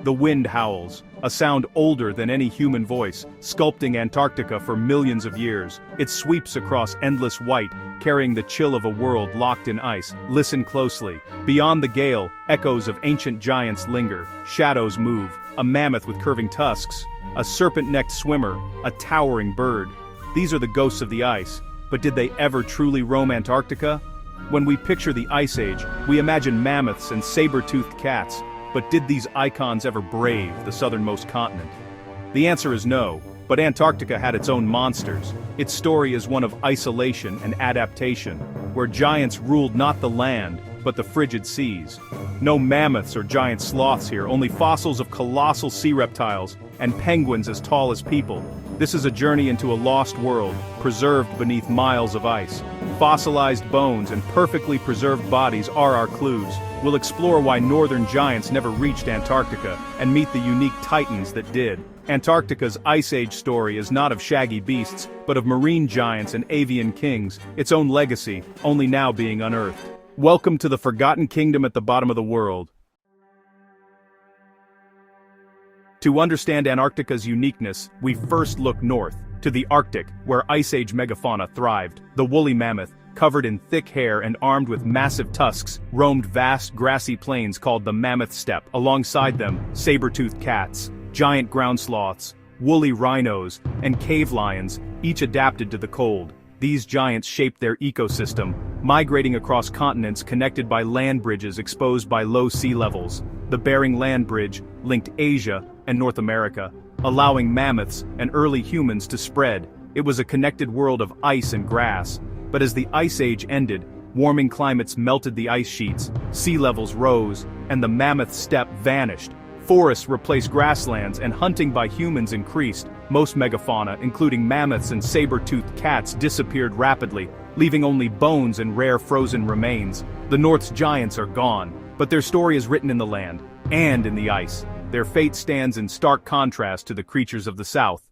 The wind howls, a sound older than any human voice, sculpting Antarctica for millions of years. It sweeps across endless white, carrying the chill of a world locked in ice. Listen closely. Beyond the gale, echoes of ancient giants linger. Shadows move. A mammoth with curving tusks. A serpent-necked swimmer. A towering bird. These are the ghosts of the ice. But did they ever truly roam Antarctica? When we picture the Ice Age, we imagine mammoths and saber-toothed cats. But did these icons ever brave the southernmost continent? The answer is no, but Antarctica had its own monsters. Its story is one of isolation and adaptation, where giants ruled not the land, but the frigid seas. No mammoths or giant sloths here, only fossils of colossal sea reptiles, and penguins as tall as people. This is a journey into a lost world, preserved beneath miles of ice. Fossilized bones and perfectly preserved bodies are our clues. We'll explore why northern giants never reached Antarctica, and meet the unique titans that did. Antarctica's Ice Age story is not of shaggy beasts, but of marine giants and avian kings, its own legacy, only now being unearthed. Welcome to the forgotten kingdom at the bottom of the world. To understand Antarctica's uniqueness, we first look north, to the Arctic, where Ice Age megafauna thrived. The woolly mammoth, covered in thick hair and armed with massive tusks, roamed vast grassy plains called the Mammoth Steppe. Alongside them, saber-toothed cats, giant ground sloths, woolly rhinos, and cave lions, each adapted to the cold. These giants shaped their ecosystem, migrating across continents connected by land bridges exposed by low sea levels. The Bering Land Bridge linked Asia and North America, allowing mammoths and early humans to spread. It was a connected world of ice and grass. But as the Ice Age ended, warming climates melted the ice sheets, sea levels rose, and the Mammoth Steppe vanished. Forests replaced grasslands and hunting by humans increased. Most megafauna, including mammoths and saber-toothed cats, disappeared rapidly, leaving only bones and rare frozen remains. The North's giants are gone, but their story is written in the land, and in the ice. Their fate stands in stark contrast to the creatures of the South.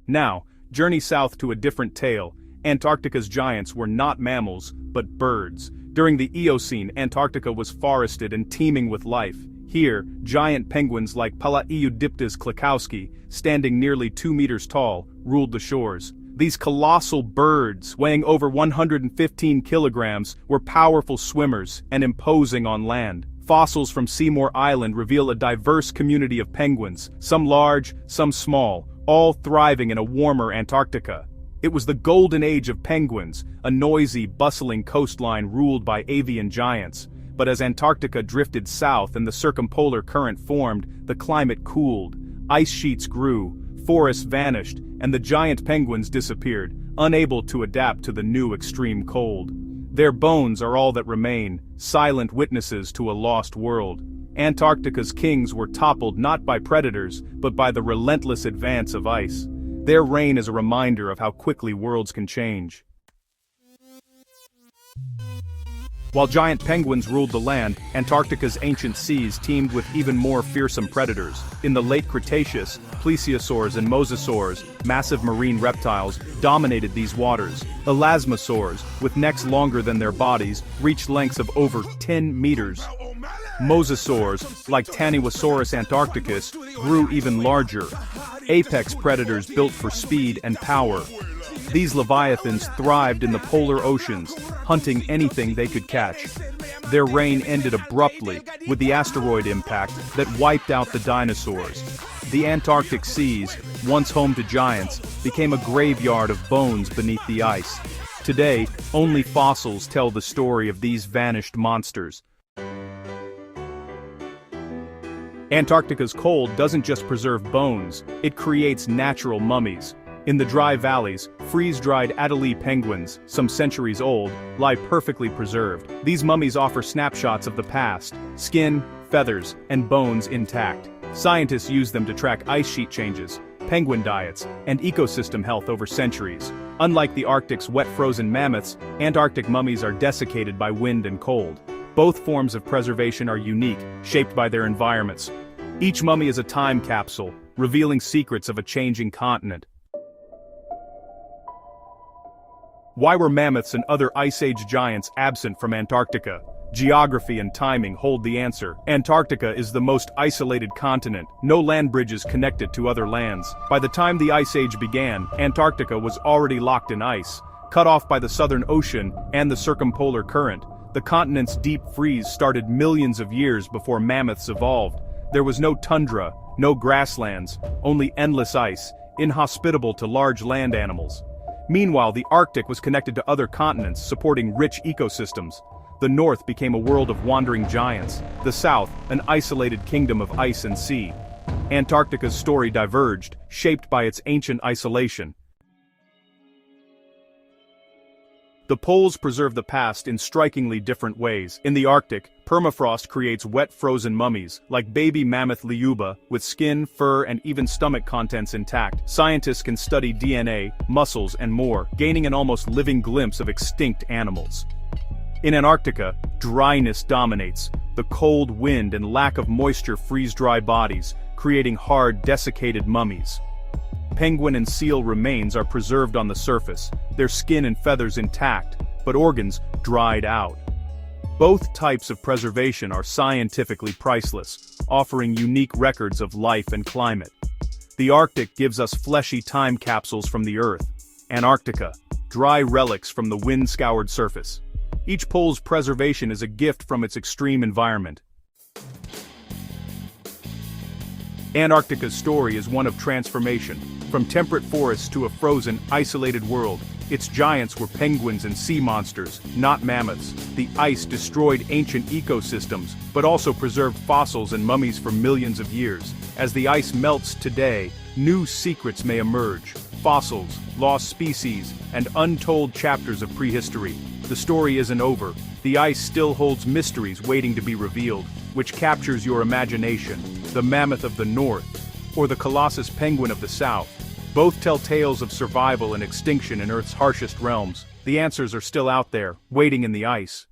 Now, journey south to a different tale. Antarctica's giants were not mammals, but birds. During the Eocene, Antarctica was forested and teeming with life. Here, giant penguins like Palaeodiptes klekowski, standing nearly 2 meters tall, ruled the shores. These colossal birds, weighing over 115 kilograms, were powerful swimmers and imposing on land. Fossils from Seymour Island reveal a diverse community of penguins, some large, some small, all thriving in a warmer Antarctica. It was the golden age of penguins, a noisy, bustling coastline ruled by avian giants. But as Antarctica drifted south and the circumpolar current formed, the climate cooled. Ice sheets grew, forests vanished, and the giant penguins disappeared, unable to adapt to the new extreme cold. Their bones are all that remain, silent witnesses to a lost world. Antarctica's kings were toppled not by predators, but by the relentless advance of ice. Their reign is a reminder of how quickly worlds can change. While giant penguins ruled the land, Antarctica's ancient seas teemed with even more fearsome predators. In the late Cretaceous, plesiosaurs and mosasaurs, massive marine reptiles, dominated these waters. Elasmosaurs, with necks longer than their bodies, reached lengths of over 10 meters. Mosasaurs, like Tannosaurus antarcticus, grew even larger. Apex predators built for speed and power. These leviathans thrived in the polar oceans, hunting anything they could catch. Their reign ended abruptly with the asteroid impact that wiped out the dinosaurs. The Antarctic seas, once home to giants, became a graveyard of bones beneath the ice. Today, only fossils tell the story of these vanished monsters. Antarctica's cold doesn't just preserve bones, it creates natural mummies. In the dry valleys, freeze-dried Adelie penguins, some centuries old, lie perfectly preserved. These mummies offer snapshots of the past, skin, feathers, and bones intact. Scientists use them to track ice sheet changes, penguin diets, and ecosystem health over centuries. Unlike the Arctic's wet frozen mammoths, Antarctic mummies are desiccated by wind and cold. Both forms of preservation are unique, shaped by their environments. Each mummy is a time capsule, revealing secrets of a changing continent. Why were mammoths and other Ice Age giants absent from Antarctica? Geography and timing hold the answer. Antarctica is the most isolated continent, no land bridges connect it to other lands. By the time the Ice Age began, Antarctica was already locked in ice, cut off by the Southern Ocean and the circumpolar current. The continent's deep freeze started millions of years before mammoths evolved. There was no tundra, no grasslands, only endless ice, inhospitable to large land animals. Meanwhile, the Arctic was connected to other continents, supporting rich ecosystems. The North became a world of wandering giants, the South, an isolated kingdom of ice and sea. Antarctica's story diverged, shaped by its ancient isolation. The poles preserve the past in strikingly different ways. In the Arctic, permafrost creates wet frozen mummies, like baby mammoth Liuba, with skin, fur, and even stomach contents intact. Scientists can study DNA, muscles, and more, gaining an almost living glimpse of extinct animals. In Antarctica, dryness dominates. The cold wind and lack of moisture freeze dry bodies, creating hard, desiccated mummies. Penguin and seal remains are preserved on the surface, their skin and feathers intact, but organs dried out. Both types of preservation are scientifically priceless, offering unique records of life and climate. The Arctic gives us fleshy time capsules from the Earth. Antarctica, dry relics from the wind-scoured surface. Each pole's preservation is a gift from its extreme environment. Antarctica's story is one of transformation. From temperate forests to a frozen, isolated world, its giants were penguins and sea monsters, not mammoths. The ice destroyed ancient ecosystems, but also preserved fossils and mummies for millions of years. As the ice melts today, new secrets may emerge. Fossils, lost species, and untold chapters of prehistory. The story isn't over. The ice still holds mysteries waiting to be revealed. Which captures your imagination? The mammoth of the north, or the colossus penguin of the south? Both tell tales of survival and extinction in Earth's harshest realms. The answers are still out there, waiting in the ice.